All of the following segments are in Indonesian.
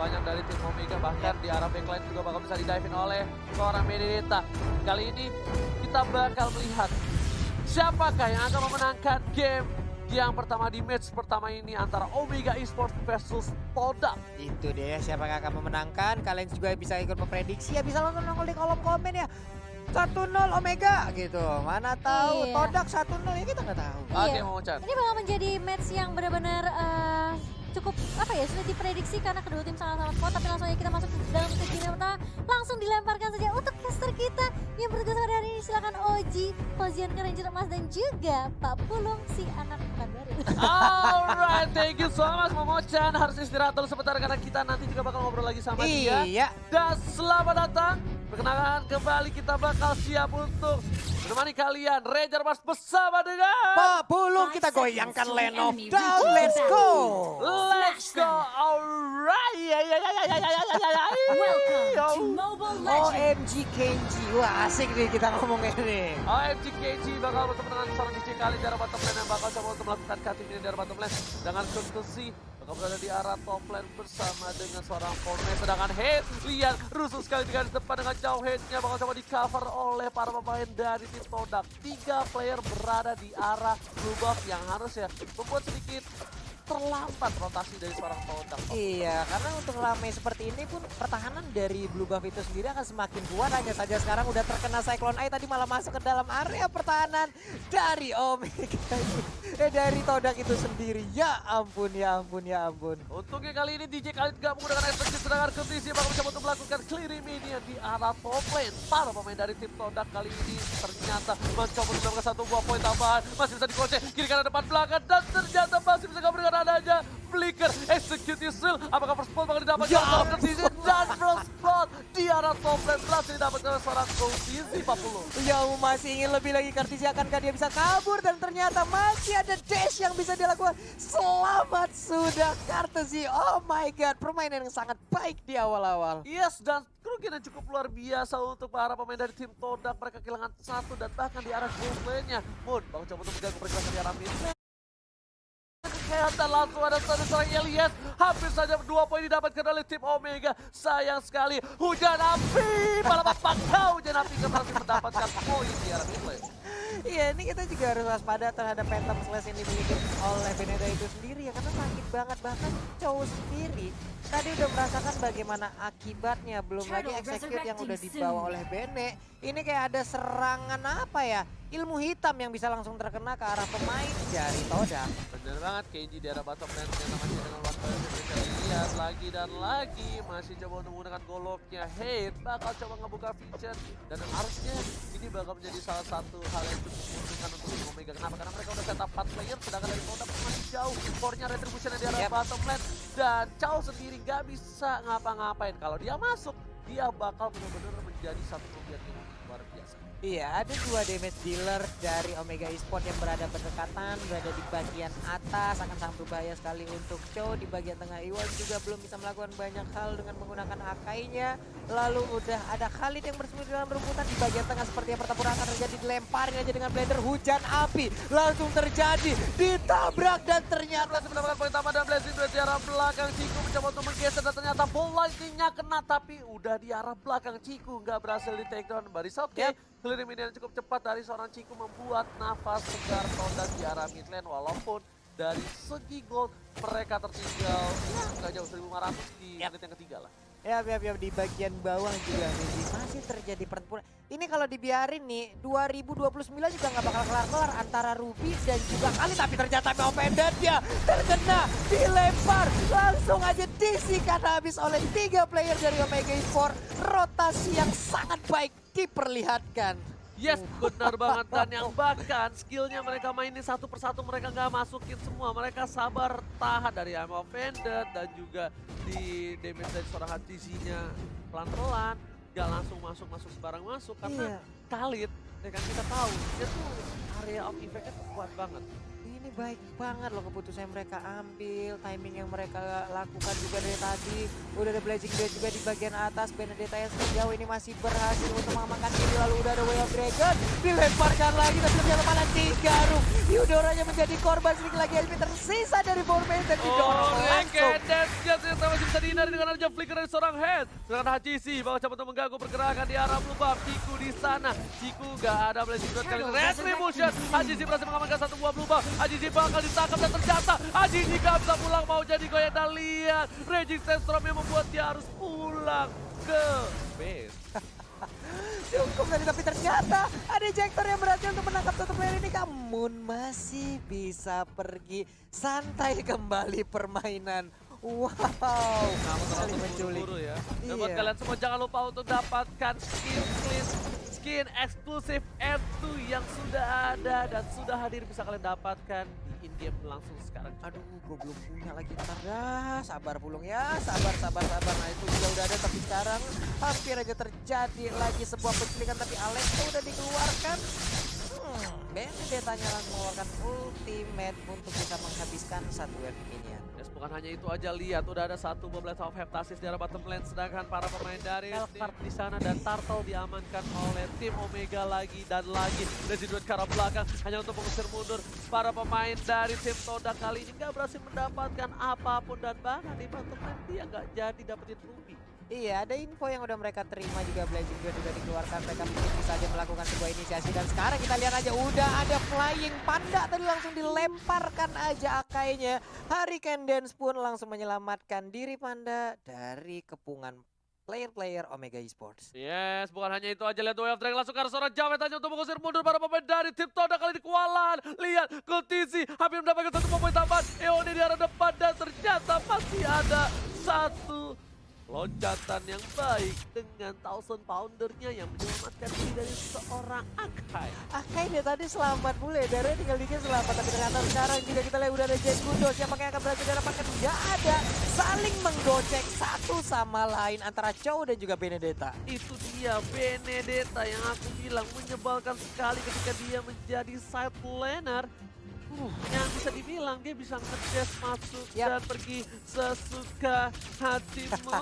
banyak dari tim Omega, bahkan di arah backline juga bakal bisa di-dive-in oleh seorang Benedetta. Kali ini kita bakal melihat siapakah yang akan memenangkan game yang pertama di match pertama ini antara Omega Esports versus Todak. Itu dia, siapa yang akan memenangkan. Kalian juga bisa ikut memprediksi ya, bisa langsung nongol di kolom komen ya. 1-0 Omega gitu, mana tahu. Iya. Todak 1-0 ya, kita nggak tahu. Oke, Iya. Momochan. Ini bakal menjadi match yang benar-benar cukup apa ya, sudah diprediksi karena kedua tim sangat-sangat kuat. Tapi langsung aja kita masuk ke dalam stage game pertama, langsung dilemparkan saja untuk caster kita yang bertugas pada hari ini. Silakan Oji, Hozian Ranger Emas dan juga Pak Pulung si anak baru. Alright, thank you so much Momochan. Harus istirahat dulu sebentar karena kita nanti juga bakal ngobrol lagi sama dia. Iya. Dan selamat datang. Perkenalkan kembali kita bakal siap untuk menemani kalian. Ranger Emas bersama dengan Pak Pulung, kita goyangkan Leno down, let's go. Let's go. Alright. Welcome to Mobile Legends. OMG Kenji, wah asik nih kita ngomongnya nih. OMG KG bakal bertemu dengan seorang DJ kali dari bottom lane yang bakal coba untuk melakukan cutting ini dari bottom lane. Dengan Kuntusi bakal berada di arah top lane bersama dengan seorang Fortnite. Sedangkan Head, lihat rusuh sekali di garis depan dengan jauh Headnya bakal coba di cover oleh para pemain dari tim Todak. 3 player berada di arah blue buff yang harus ya membuat sedikit terlambat rotasi dari seorang Todak. Iya, karena untuk ramai seperti ini pun pertahanan dari Blue Buff itu sendiri akan semakin kuat. Hanya saja sekarang udah terkena Cyclone Eye, tadi malah masuk ke dalam area pertahanan dari Omega. Dari Todak itu sendiri. Ya ampun, ya ampun, ya ampun. Untungnya kali ini DJ Khalid gak menggunakan efek, sedangkan Kondisi bakal mencoba untuk melakukan clearing minion di arah top lane. Para pemain dari tim Todak kali ini ternyata mencoba untuk mendapatkan 1 buah poin tambahan. Masih bisa dikocek kiri kanan depan belakang dan ternyata masih bisa kabur adanya flicker execute seal. Apakah first spot bakal didapatkan Ya, Kondisi dan first spot di arah top lane berhasil didapatkan oleh seorang Kondisi 40. Ya masih ingin lebih lagi, Kartisi akankah dia bisa kabur, dan ternyata masih ada dash yang bisa dilakukan. Selamat sudah Kartisi, oh my god, permainan yang sangat baik di awal-awal. Yes, dan kerugian yang cukup luar biasa untuk para pemain dari tim Todak. Mereka kehilangan 1 dan bahkan di arah gold lane-nya. Moon bakal coba untuk mengganggu pergerakan di arah mid. Kesehatan langsung ada seorang Elias. Hampir saja 2 poin didapatkan oleh tim Omega. Sayang sekali, hujan api. Malah hujan api berhasil mendapatkan poin di arah mid lane. Iya, ini kita juga harus waspada terhadap Phantom Slash ini dimiliki oleh Benedetta itu sendiri ya, karena sakit banget. Bahkan Chow sendiri tadi udah merasakan bagaimana akibatnya, belum lagi execute yang udah dibawa oleh Bene. Ini kayak ada serangan apa ya, ilmu hitam yang bisa langsung terkena ke arah pemain dari Todak. Bener banget, KG di arah bottom lane ternyata masih dengan waktu yang bisa dilihat lagi dan lagi. Masih coba untuk menggunakan goloknya. Hate bakal coba ngebuka vision. Dan harusnya ini bakal menjadi salah satu hal yang cukup menguntungkan untuk tim Omega. Kenapa? Karena mereka udah setup 4 player, sedangkan dari Todak masih jauh. Core-nya retribution di arah bottom lane. Dan Chow sendiri gak bisa ngapa-ngapain. Kalau dia masuk, dia bakal benar-benar menjadi satu kerugian yang luar biasa. Iya, ada 2 damage dealer dari Omega Esports yang berada berdekatan, berada di bagian atas, akan sangat berbahaya sekali untuk Chow. Di bagian tengah Iwan juga belum bisa melakukan banyak hal dengan menggunakan Akainya. Lalu udah ada Khalid yang bersembunyi dalam rumputan di bagian tengah, seperti yang pertempuran akan terjadi, dilemparin aja dengan blender, hujan api langsung terjadi, ditabrak dan ternyata Berhasil mendapatkan poin tambah dan Blazing Duet di arah belakang. Ciku mencoba untuk menggeser dan ternyata bola lightning-nya kena, tapi udah di arah belakang Ciku, nggak berhasil di take down. Baris oke. Clearing minion cukup cepat dari seorang Ciku membuat nafas segar Todak di arah mid lane, walaupun dari segi gold mereka tertinggal ya nggak jauh 1.500 di menit yang ketiga lah. ya di bagian bawah juga nih masih terjadi pertempuran. Ini kalau dibiarin nih 2029 juga nggak bakal kelar-kelar antara Ruby dan juga Khalid, tapi ternyata Meopendant dia terkena, dilempar, langsung aja disikat habis oleh 3 player dari Omega Esports. Rotasi yang sangat baik diperlihatkan. Yes, benar banget. Dan yang bahkan skillnya mereka mainin satu persatu, mereka nggak masukin semua. Mereka sabar tahan dari I'm Offended dan juga di damage dari seorang HTC-nya pelan-pelan. Gak langsung masuk sembarang masuk karena Khalid, ya kan kita tahu, dia tuh area of effect-nya kuat banget. Ini baik banget loh keputusan yang mereka ambil, timing yang mereka lakukan juga dari tadi. Udah ada Blazing Blade juga di bagian atas, Benedetta yang sejauh ini masih berhasil untuk mengamankan diri. Lalu udah ada Way of Dragon, dilemparkan lagi tapi ternyata malah Cigarung. Eudoranya menjadi korban, sedikit lagi HP tersisa dari formation didorong langsung. Ternyata masih bisa dihindari dengan adanya flicker dari seorang head. Sedangkan Hajisi bakal coba untuk mengganggu pergerakan di arah blue buff. Ciku di sana, Ciku gak ada Blazing Blade kali ini. Retribution, Hajisi berhasil mengamankan satu buah blue buff. Hajisi bakal ditangkap dan ternyata Hajisi gak bisa pulang, mau jadi goyang. Dan lihat, Raging Sandstorm yang membuat dia harus pulang ke base. Cukup tadi, tapi ternyata ada ejector yang berhasil untuk menangkap satu player ini. Namun masih bisa pergi santai kembali permainan. Wow, Namun saling terlalu menculik. buru-buru ya. Dan buat Iya. kalian semua jangan lupa untuk dapatkan skin eksklusif M2 yang sudah ada dan sudah hadir, bisa kalian dapatkan di in-game langsung sekarang. Aduh, gue belum punya lagi. Ntar dah, sabar Pulung ya, sabar. Nah itu juga udah ada, tapi sekarang hampir aja terjadi lagi sebuah penculikan, tapi Alex udah dikeluarkan. Benedetta langsung mengeluarkan ultimate untuk bisa menghabiskan satu wave minion. Yes, bukan hanya itu aja, lihat udah ada satu Blade of Heptasis di arah bottom lane, sedangkan para pemain dari Hellcard di sana dan Turtle diamankan oleh tim Omega lagi dan lagi. Resident ke arah belakang hanya untuk mengusir mundur para pemain dari tim Toda kali ini nggak berhasil mendapatkan apapun, dan bahkan di bottom lane dia nggak jadi dapetin Ruby. Iya, ada info yang udah mereka terima juga, Blazing Blade juga dikeluarkan. Mereka mungkin bisa aja melakukan sebuah inisiasi, dan sekarang kita lihat aja udah ada Flying Panda tadi langsung dilemparkan aja Akainya. Hurricane Dance pun langsung menyelamatkan diri Panda dari kepungan player-player Omega Esports. Yes, bukan hanya itu aja, lihat Way of Dragon langsung ke arah seorang Javet hanya untuk mengusir mundur para pemain dari tim Toda kali ini kewalahan. Lihat, Kultisi hampir mendapatkan satu poin tambahan. Eone di arah depan dan ternyata masih ada satu loncatan yang baik dengan 1000 poundernya yang menyelamatkan diri dari seorang Akai. Akai dia tadi selamat mulai, darahnya tinggal dikit selamat, tapi ternyata sekarang juga kita lihat udah ada Jet Gundos yang pakai akan berhasil dapatkan. Nggak ada saling menggocek satu sama lain antara Chow dan juga Benedetta. Itu dia Benedetta yang aku bilang menyebalkan sekali ketika dia menjadi side laner. Yang bisa dibilang dia bisa nge-dash masuk dan pergi sesuka hatimu.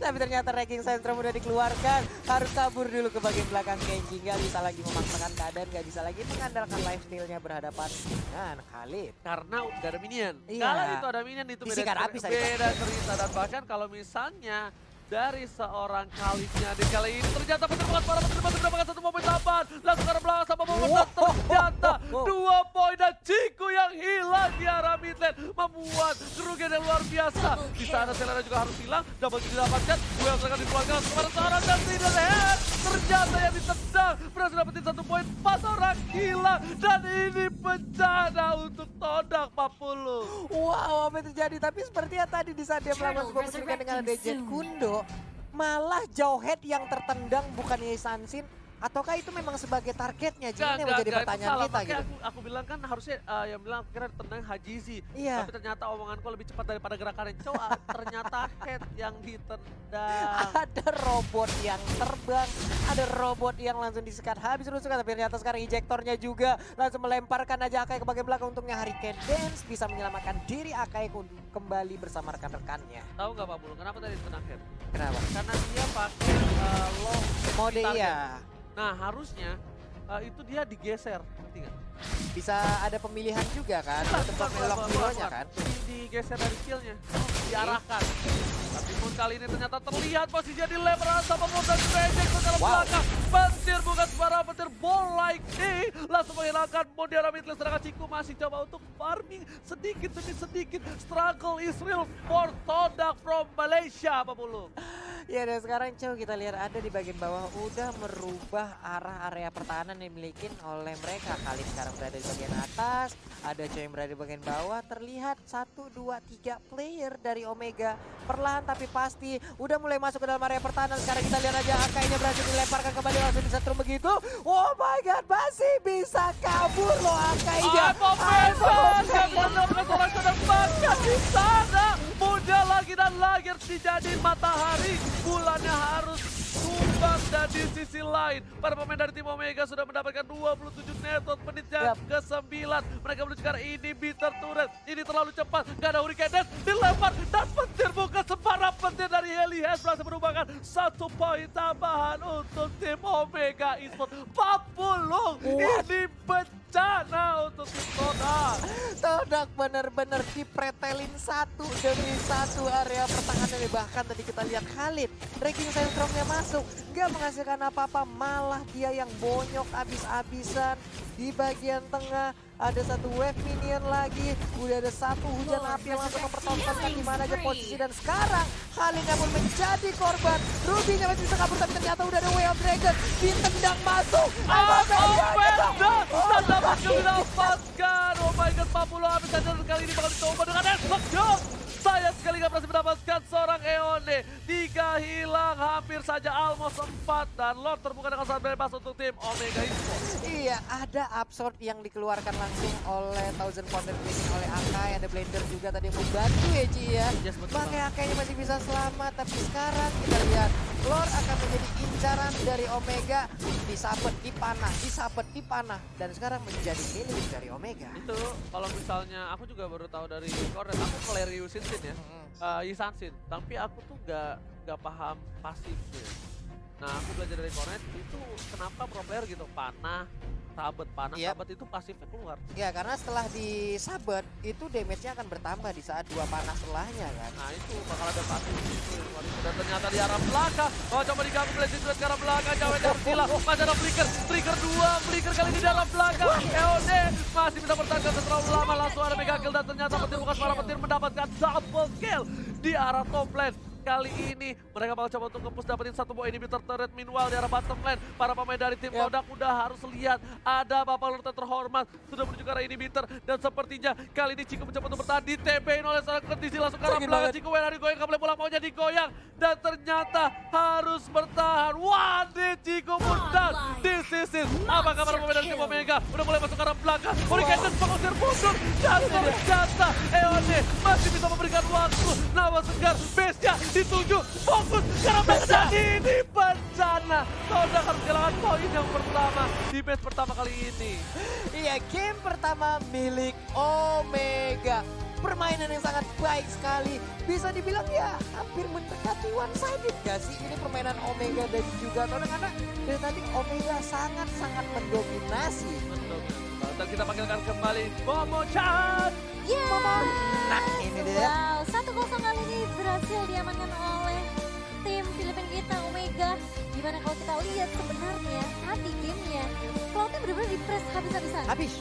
Tapi ternyata Raging Sandstorm udah dikeluarkan. Harus kabur dulu ke bagian belakang Kenji. Nggak bisa lagi memaksakan keadaan, nggak bisa lagi mengandalkan lifesteal-nya berhadapan dengan Khalid. Karena udah ada minion. Iya. Kalau itu ada minion itu Disikat habis aja. beda cerita. Dan bahkan kalau misalnya dari seorang Khalidnya di kali ini ternyata penerbangan para penerbangan masih mendapatkan satu momen tambahan. Langsung ke arah belakang sama momen dan ternyata 2 poin dan Ciku yang hilang di arah mid lane membuat kerugian yang luar biasa. Di sana Selena juga harus hilang, dapat didapatkan. Duel akan dikeluarkan kepada seorang dan tidak head. Ternyata yang ditendang berhasil dapetin 1 poin, 4 orang hilang dan ini bencana untuk Toda 40. Wow, apa yang terjadi? Tapi sepertinya tadi di saat dia melakukan sebuah penculikan dengan ada Jet Kundo, malah Jauhead yang tertendang bukannya Sansin. Ataukah itu memang sebagai targetnya? Jadi ini menjadi pertanyaan kita gitu. Aku bilang kan harusnya yang bilang kira tendang Hajizi. Iya. Tapi ternyata omonganku lebih cepat daripada gerakannya. Coba ternyata head yang ditendang. Ada robot yang terbang, ada robot yang langsung disekat habis rusukan. Tapi ternyata sekarang ejektornya juga langsung melemparkan aja Akai ke bagian belakang. Untungnya Hurricane Dance bisa menyelamatkan diri Akai kembali bersama rekan-rekannya. Tahu nggak Pak Bulu, kenapa tadi ditendang head? Kenapa? Karena dia pakai low Mode target. iya. Nah harusnya itu dia digeser, ngerti nggak? Bisa ada pemilihan juga kan untuk mengelok hero-nya kan. Digeser dari skillnya, diarahkan. Tapi pun kali ini ternyata terlihat posisinya dilempar sama Morgan Reject ke dalam belakang. Petir bukan sembarang petir, ball like ini langsung menghilangkan Mondial Midlane. Sedangkan Ciku masih coba untuk farming sedikit demi sedikit. Struggle is real for Toda from Malaysia, Pak Bulu. Ya, dan sekarang Chow kita lihat ada di bagian bawah udah merubah arah area pertahanan yang dimiliki oleh mereka. Khalid sekarang berada di bagian atas, ada Chow yang berada di bagian bawah. Terlihat 1, 2, 3 player dari Omega perlahan tapi pasti udah mulai masuk ke dalam area pertahanan. Sekarang kita lihat aja Akainya berhasil dilemparkan kembali langsung disetrum begitu. Oh my god, masih bisa kabur loh Akainya. Momentum yang benar-benar sedang bahkan di sana. Muda lagi dan lagi harus dijadiin matahari. Bulannya harus tumbang, dan di sisi lain para pemain dari tim Omega sudah mendapatkan 27 netot menit yang ke-9. Mereka menunjukkan ini bitter turret. Ini terlalu cepat, gak ada Hurricane Dash, dilempar dan petir bukan separah petir dari Heli Head berhasil merupakan 1 poin tambahan untuk tim Omega Esports. 40, ini bencana untuk tim Todak. Todak benar-benar dipretelin satu demi satu area pertahanan ini. Bahkan tadi kita lihat Khalid, Breaking Centrumnya masuk, gak menghasilkan apa-apa, malah dia yang bonyok abis-abisan. Di bagian tengah ada satu wave minion lagi, udah ada satu hujan api yang langsung mempertontonkan di mana aja posisi, dan sekarang Khalidnya pun menjadi korban. Ruby-nya masih bisa kabur tapi ternyata udah ada Way of Dragon ditendang masuk. Dan dapat didapatkan. Oh my god, 40 habis saja, dan kali ini bakal dicoba dengan Esbok Jones. Sayang sekali gak berhasil mendapatkan seorang Eone. 3 hilang, hampir saja almost 4. Dan Lord terbuka dengan sangat bebas untuk tim Omega Esports. Iya, ada absorb yang dikeluarkan langsung oleh Thousand Pound Blazing oleh Akai. Ada Blender juga tadi yang membantu ya Ci ya. Yes, betul. Makanya Akainya masih bisa selamat, tapi sekarang kita lihat Lord akan menjadi incaran dari Omega. Disabet, dipanah, dan sekarang menjadi milik dari Omega. Itu kalau misalnya aku juga baru tahu dari Cornet, aku Valeriusin ya, Yisansin, tapi aku tuh gak paham pasifnya. Nah, aku belajar dari Cornet itu kenapa pro player gitu, panah, sabet itu pasifnya keluar. Ya, karena setelah disabet itu damage-nya akan bertambah di saat 2 panah setelahnya kan. Nah, itu bakal ada pasif itu. Dan ternyata di arah belakang, coba diganggu Blazing Thread ke arah belakang, Jawa yang bersilah, masih ada Flicker 2, Flicker kali ini di arah belakang. Eone masih bisa bertahan terlalu lama, langsung ada mega kill, dan ternyata petir bukan suara petir mendapatkan double kill di arah top lane. Kali ini mereka bakal coba untuk nge-push dapetin 1 buah inhibitor turret. Meanwhile di arah bottom lane, para pemain dari tim Todak udah harus lihat ada Bapak Lord terhormat sudah menuju ke arah inhibitor, dan sepertinya kali ini Chico mencoba untuk bertahan, ditebein oleh seorang kondisi langsung ke arah belakang. Chico yang digoyang, gak boleh pulang, maunya digoyang, dan ternyata harus bertahan. Wah, Chico mundur. This is it. Apakah para pemain dari tim Omega udah mulai masuk ke arah belakang? Hurricane Dash mengusir mundur, dan ternyata Eone masih bisa memberikan waktu. Nawa segar, base-nya dituju, fokus karena belakang, ini bencana. Todak harus kehilangan poin yang pertama di match pertama kali ini. Iya, game pertama milik Omega. Permainan yang sangat baik sekali. Bisa dibilang ya hampir mendekati one-sided gak sih ini permainan Omega dan juga Todak, karena dari tadi Omega sangat-sangat mendominasi. Betul. Dan kita panggilkan kembali Momo-chan. Nah, ini dia. Wow, 1-0 kali ini berhasil diamankan oleh tim Filipina kita, Omega. Dimana kalau kita lihat sebenarnya tadi gamenya, Cloud-nya benar-benar di-press habis-habisan. Habis.